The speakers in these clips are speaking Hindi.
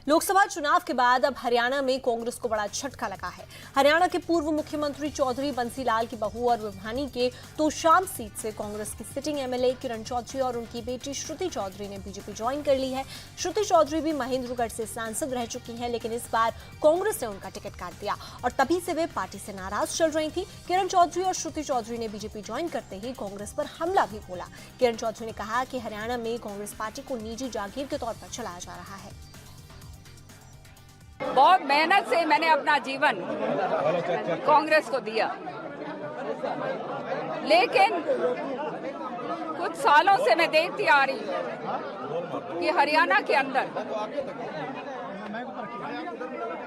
लोकसभा चुनाव के बाद अब हरियाणा में कांग्रेस को बड़ा झटका लगा है। हरियाणा के पूर्व मुख्यमंत्री चौधरी बंसीलाल की बहू और भिवानी के तोशाम सीट से कांग्रेस की सिटिंग एमएलए किरण चौधरी और उनकी बेटी श्रुति चौधरी ने बीजेपी ज्वाइन कर ली है। श्रुति चौधरी भी महेंद्रगढ़ से सांसद रह चुकी हैं, लेकिन इस बार कांग्रेस ने उनका टिकट काट दिया और तभी से वे पार्टी से नाराज चल रही थी। किरण चौधरी और श्रुति चौधरी ने बीजेपी ज्वाइन करते ही कांग्रेस पर हमला भी बोला। किरण चौधरी ने कहा कि हरियाणा में कांग्रेस पार्टी को निजी जागीर के तौर पर चलाया जा रहा है। बहुत मेहनत से मैंने अपना जीवन कांग्रेस को दिया, लेकिन कुछ सालों से मैं देखती आ रही हूँ कि हरियाणा के अंदर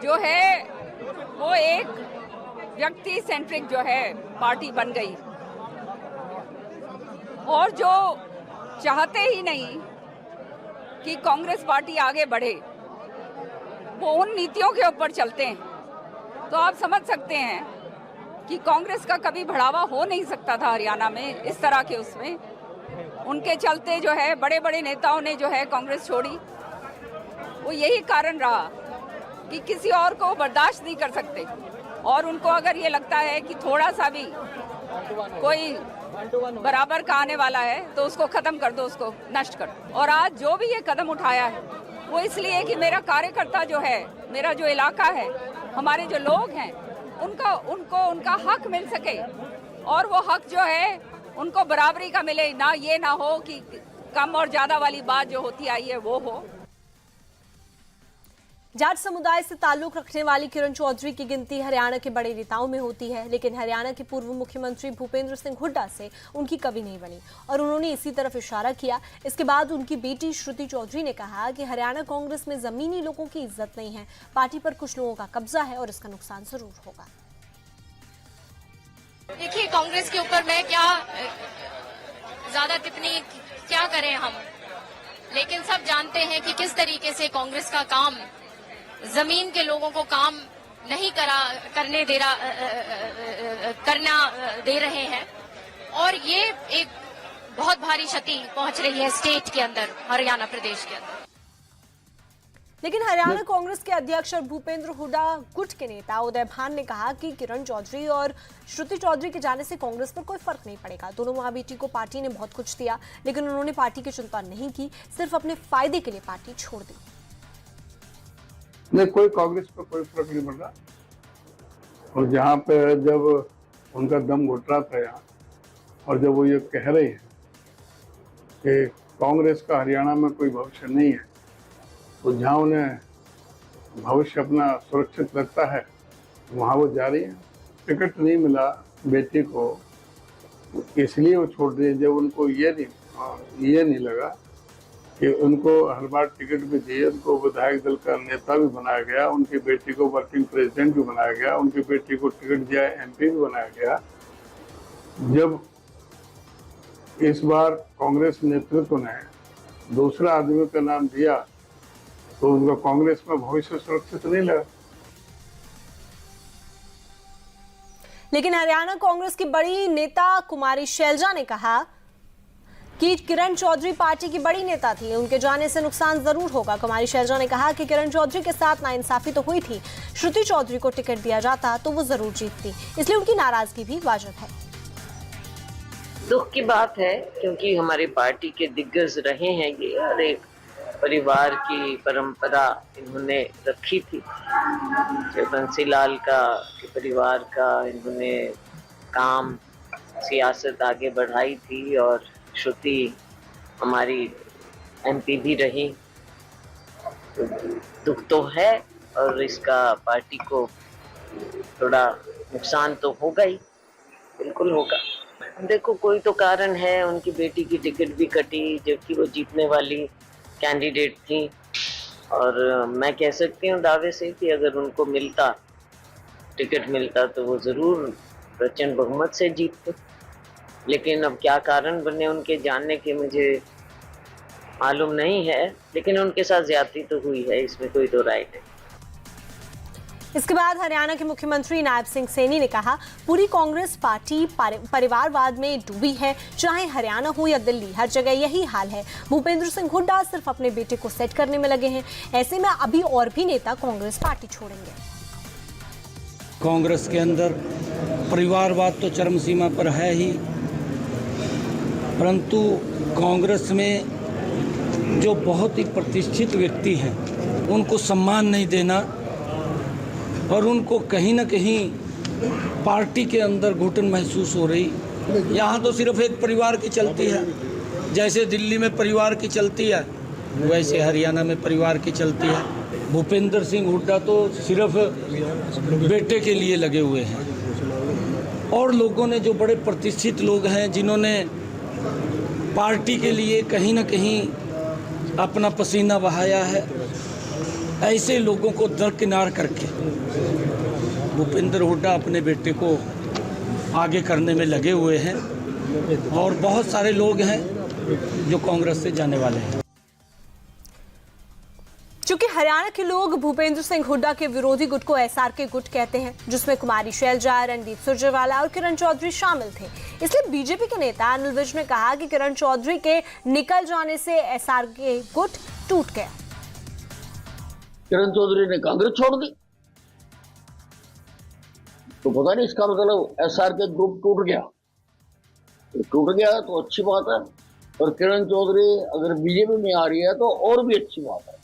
जो है वो एक व्यक्ति सेंट्रिक जो है पार्टी बन गई और जो चाहते ही नहीं कि कांग्रेस पार्टी आगे बढ़े वो उन नीतियों के ऊपर चलते हैं। तो आप समझ सकते हैं कि कांग्रेस का कभी बढ़ावा हो नहीं सकता था हरियाणा में इस तरह के उसमें। उनके चलते जो है बड़े बड़े नेताओं ने जो है कांग्रेस छोड़ी। वो यही कारण रहा कि किसी और को बर्दाश्त नहीं कर सकते और उनको अगर ये लगता है कि थोड़ा सा भी कोई बराबर का आने वाला है तो उसको खत्म कर दो, उसको नष्ट कर दो। और आज जो भी ये कदम उठाया है वो इसलिए कि मेरा कार्यकर्ता जो है, मेरा जो इलाका है, हमारे जो लोग हैं, उनका हक मिल सके और वो हक जो है उनको बराबरी का मिले, ना ये ना हो कि कम और ज्यादा वाली बात जो होती आई है वो हो। जाट समुदाय से ताल्लुक रखने वाली किरण चौधरी की गिनती हरियाणा के बड़े नेताओं में होती है, लेकिन हरियाणा के पूर्व मुख्यमंत्री भूपेंद्र सिंह हुड्डा से उनकी कभी नहीं बनी और उन्होंने इसी तरफ इशारा किया। इसके बाद उनकी बेटी श्रुति चौधरी ने कहा कि हरियाणा कांग्रेस में जमीनी लोगों की इज्जत नहीं है, पार्टी पर कुछ लोगों का कब्जा है और इसका नुकसान जरूर होगा। देखिए, कांग्रेस के ऊपर मैं क्या ज्यादा टिप्पणी क्या करें हम, लेकिन सब जानते हैं कि किस तरीके से कांग्रेस का काम जमीन के लोगों को काम नहीं करना दे रहे हैं और ये एक बहुत भारी क्षति पहुंच रही है स्टेट के अंदर, हरियाणा प्रदेश के अंदर। लेकिन हरियाणा कांग्रेस के अध्यक्ष और भूपेंद्र हुड्डा गुट के नेता उदय भान ने कहा कि किरण चौधरी और श्रुति चौधरी के जाने से कांग्रेस पर कोई फर्क नहीं पड़ेगा। दोनों मां बेटी को पार्टी ने बहुत कुछ दिया, लेकिन उन्होंने पार्टी की चिंता नहीं की, सिर्फ अपने फायदे के लिए पार्टी छोड़ दी। नहीं, कोई कांग्रेस पर कोई फर्क नहीं पड़ रहा। और जहाँ पे जब उनका दम घुट रहा था यहाँ, और जब वो ये कह रहे हैं कि कांग्रेस का हरियाणा में कोई भविष्य नहीं है, तो जहाँ उन्हें भविष्य अपना सुरक्षित लगता है वहाँ वो जा रही है। टिकट नहीं मिला बेटी को, इसलिए वो छोड़ रही है। जब उनको ये नहीं लगा कि उनको हर बार टिकट भी दिए, उनको विधायक दल का नेता भी बनाया गया, उनकी बेटी को वर्किंग प्रेसिडेंट भी बनाया गया, उनकी बेटी को टिकट दिया एमपी भी बनाया गया। जब इस बार कांग्रेस नेतृत्व ने दूसरा आदमी का नाम दिया तो उनका कांग्रेस में भविष्य सुरक्षित नहीं लगा। लेकिन हरियाणा कांग्रेस की बड़ी नेता कुमारी शैलजा ने कहा कि किरण चौधरी पार्टी की बड़ी नेता थी, उनके जाने से नुकसान जरूर होगा। कुमारी शैलजा ने कहा कि किरण चौधरी के साथ नाइंसाफी तो हुई थी, श्रुति चौधरी को टिकट दिया जाता तो वो जरूर जीतती, इसलिए उनकी नाराजगी भी वाजिब है। दुख की बात है क्योंकि हमारी पार्टी के दिग्गज रहे हैं ये, और एक परिवार की परंपरा इन्होंने रखी थी। जब बंसीलाल का परिवार का इन्होंने काम सियासत आगे बढ़ाई थी और श्रुति हमारी एमपी भी रही, तो दुख तो है और इसका पार्टी को थोड़ा नुकसान तो होगा ही, बिल्कुल होगा। देखो, कोई तो कारण है, उनकी बेटी की टिकट भी कटी जबकि वो जीतने वाली कैंडिडेट थी। और मैं कह सकती हूँ दावे से कि अगर उनको टिकट मिलता तो वो जरूर प्रचंड बहुमत से जीतते। लेकिन अब क्या कारण बने उनके जानने के मुझे मालूम नहीं है, लेकिन उनके साथ ज्यादती तो हुई है, इसमें कोई दो राय नहीं। इसके बाद हरियाणा के मुख्यमंत्री नायब सिंह सैनी ने कहा, पूरी कांग्रेस पार्टी परिवारवाद में डूबी है, चाहे हरियाणा हो या दिल्ली, हर जगह यही हाल है। भूपेंद्र सिंह हुड्डा सिर्फ अपने बेटे को सेट करने में लगे हैं। ऐसे में अभी और भी नेता कांग्रेस पार्टी छोड़ेंगे। कांग्रेस के अंदर परिवारवाद तो चरम सीमा पर है ही, परंतु कांग्रेस में जो बहुत ही प्रतिष्ठित व्यक्ति हैं उनको सम्मान नहीं देना और उनको कहीं ना कहीं पार्टी के अंदर घुटन महसूस हो रही। यहाँ तो सिर्फ एक परिवार की चलती है, जैसे दिल्ली में परिवार की चलती है वैसे हरियाणा में परिवार की चलती है। भूपेंद्र सिंह हुड्डा तो सिर्फ बेटे के लिए लगे हुए हैं और लोगों ने, जो बड़े प्रतिष्ठित लोग हैं जिन्होंने पार्टी के लिए कहीं ना कहीं अपना पसीना बहाया है, ऐसे लोगों को दरकिनार करके भूपेंद्र हुड्डा अपने बेटे को आगे करने में लगे हुए हैं और बहुत सारे लोग हैं जो कांग्रेस से जाने वाले हैं। चूंकि हरियाणा के लोग भूपेंद्र सिंह हुड्डा के विरोधी गुट को एसआरके गुट कहते हैं, जिसमें कुमारी शैलजा, रणदीप सुरजेवाला और किरण चौधरी शामिल थे, इसलिए बीजेपी के नेता अनिल विज ने कहा कि किरण चौधरी के निकल जाने से एसआरके गुट टूट गया। किरण चौधरी ने कांग्रेस छोड़ दी तो पता नहीं, इसका मतलब एसआरके ग्रुप टूट गया। टूट गया तो अच्छी बात है, और किरण चौधरी अगर बीजेपी में आ रही है तो और भी अच्छी बात है।